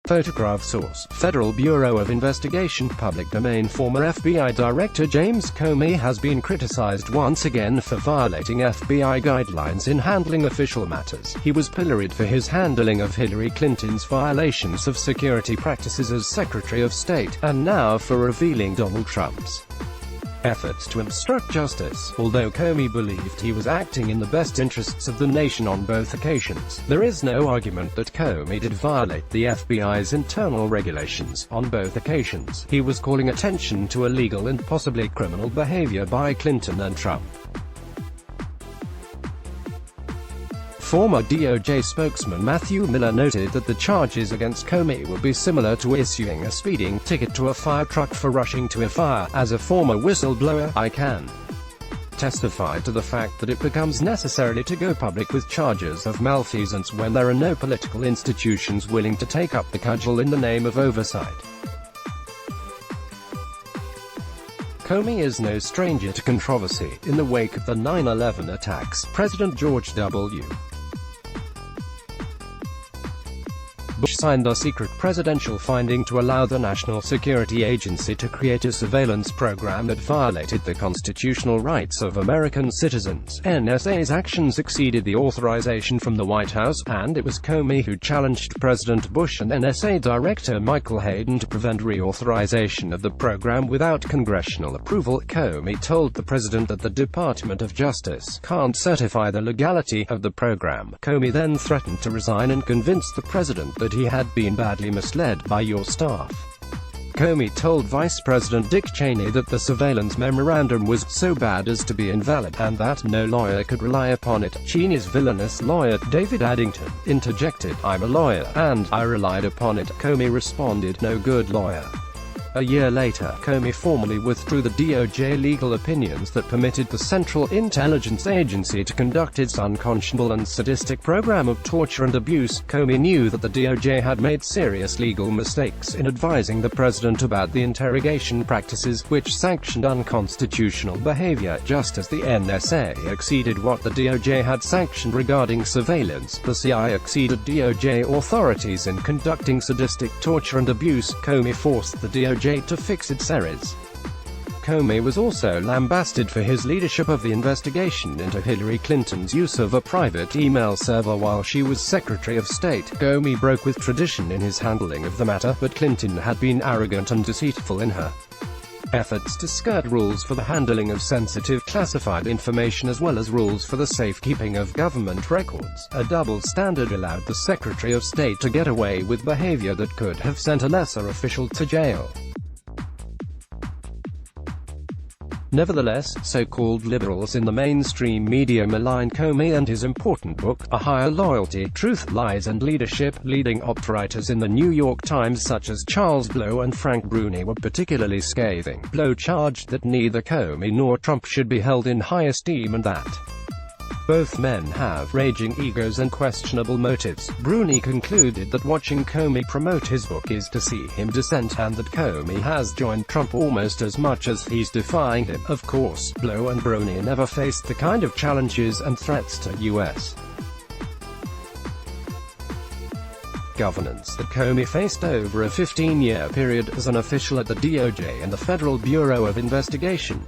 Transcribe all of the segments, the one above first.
Photograph source: Federal Bureau of Investigation. Public domain. Former FBI Director James Comey has been criticized once again for violating FBI guidelines in handling official matters. He was pilloried for his handling of Hillary Clinton's violations of security practices as Secretary of State, and now for revealing Donald Trump's efforts to obstruct justice. Although Comey believed he was acting in the best interests of the nation on both occasions, there is no argument that Comey did violate the FBI's internal regulations. On both occasions, he was calling attention to illegal and possibly criminal behavior by Clinton and Trump. Former DOJ spokesman Matthew Miller noted that the charges against Comey would be similar to issuing a speeding ticket to a fire truck for rushing to a fire. As a former whistleblower, I can testify to the fact that it becomes necessary to go public with charges of malfeasance when there are no political institutions willing to take up the cudgel in the name of oversight. Comey is no stranger to controversy. In the wake of the 9/11 attacks, President George W. Bush signed a secret presidential finding to allow the National Security Agency to create a surveillance program that violated the constitutional rights of American citizens. NSA's actions exceeded the authorization from the White House, and it was Comey who challenged President Bush and NSA Director Michael Hayden to prevent reauthorization of the program without congressional approval. Comey told the president that the Department of Justice can't certify the legality of the program. Comey then threatened to resign and convince the president that he had been badly misled by your staff. Comey told Vice President Dick Cheney that the surveillance memorandum was so bad as to be invalid, and that no lawyer could rely upon it. Cheney's villainous lawyer, David Addington, interjected, "I'm a lawyer, and I relied upon it." Comey responded, "No good lawyer." A year later, Comey formally withdrew the DOJ legal opinions that permitted the Central Intelligence Agency to conduct its unconscionable and sadistic program of torture and abuse. Comey knew that the DOJ had made serious legal mistakes in advising the president about the interrogation practices, which sanctioned unconstitutional behavior, just as the NSA exceeded what the DOJ had sanctioned regarding surveillance. The CIA exceeded DOJ authorities in conducting sadistic torture and abuse. Comey forced the DOJ to fix its errors. Comey was also lambasted for his leadership of the investigation into Hillary Clinton's use of a private email server while she was Secretary of State. Comey broke with tradition in his handling of the matter, but Clinton had been arrogant and deceitful in her efforts to skirt rules for the handling of sensitive classified information as well as rules for the safekeeping of government records. A double standard allowed the Secretary of State to get away with behavior that could have sent a lesser official to jail. Nevertheless, so-called liberals in the mainstream media malign Comey and his important book, A Higher Loyalty, Truth, Lies and Leadership. Leading op writers in the New York Times such as Charles Blow and Frank Bruni were particularly scathing. Blow charged that neither Comey nor Trump should be held in high esteem and that both men have raging egos and questionable motives. Bruni concluded that watching Comey promote his book is to see him dissent, and that Comey has joined Trump almost as much as he's defying him. Of course, Blow and Bruni never faced the kind of challenges and threats to U.S. governance that Comey faced over a 15-year period as an official at the DOJ and the Federal Bureau of Investigation.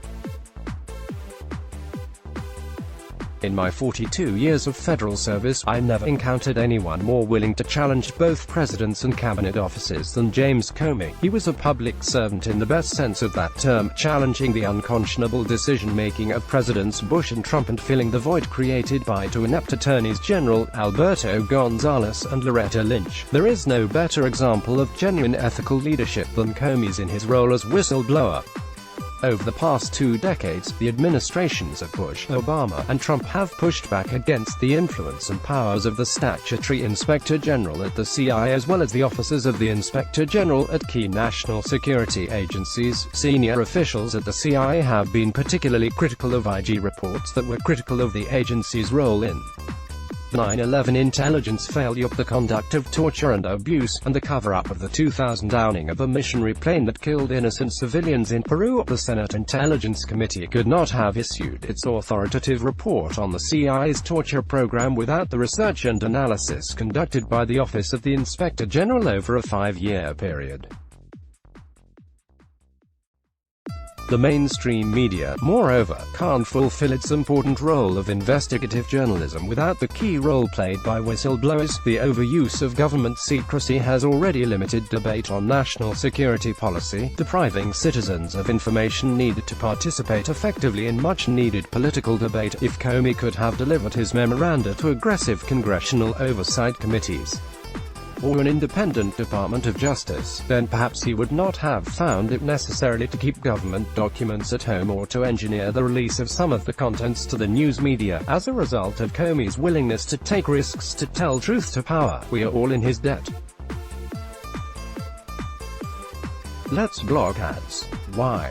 In my 42 years of federal service, I never encountered anyone more willing to challenge both presidents and cabinet officers than James Comey. He was a public servant in the best sense of that term, challenging the unconscionable decision-making of Presidents Bush and Trump and filling the void created by two inept attorneys general, Alberto Gonzales and Loretta Lynch. There is no better example of genuine ethical leadership than Comey's in his role as whistleblower. Over the past 2 decades, the administrations of Bush, Obama, and Trump have pushed back against the influence and powers of the statutory Inspector General at the CIA as well as the officers of the Inspector General at key national security agencies. Senior officials at the CIA have been particularly critical of IG reports that were critical of the agency's role in the 9/11 intelligence failure, the conduct of torture and abuse, and the cover-up of the 2000 downing of a missionary plane that killed innocent civilians in Peru. The Senate Intelligence Committee could not have issued its authoritative report on the CIA's torture program without the research and analysis conducted by the Office of the Inspector General over a 5-year period. The mainstream media, moreover, can't fulfill its important role of investigative journalism without the key role played by whistleblowers. The overuse of government secrecy has already limited debate on national security policy, depriving citizens of information needed to participate effectively in much-needed political debate. If Comey could have delivered his memoranda to aggressive congressional oversight committees, or an independent Department of Justice, then perhaps he would not have found it necessary to keep government documents at home or to engineer the release of some of the contents to the news media. As a result of Comey's willingness to take risks to tell truth to power, we are all in his debt. Let's block ads. Why?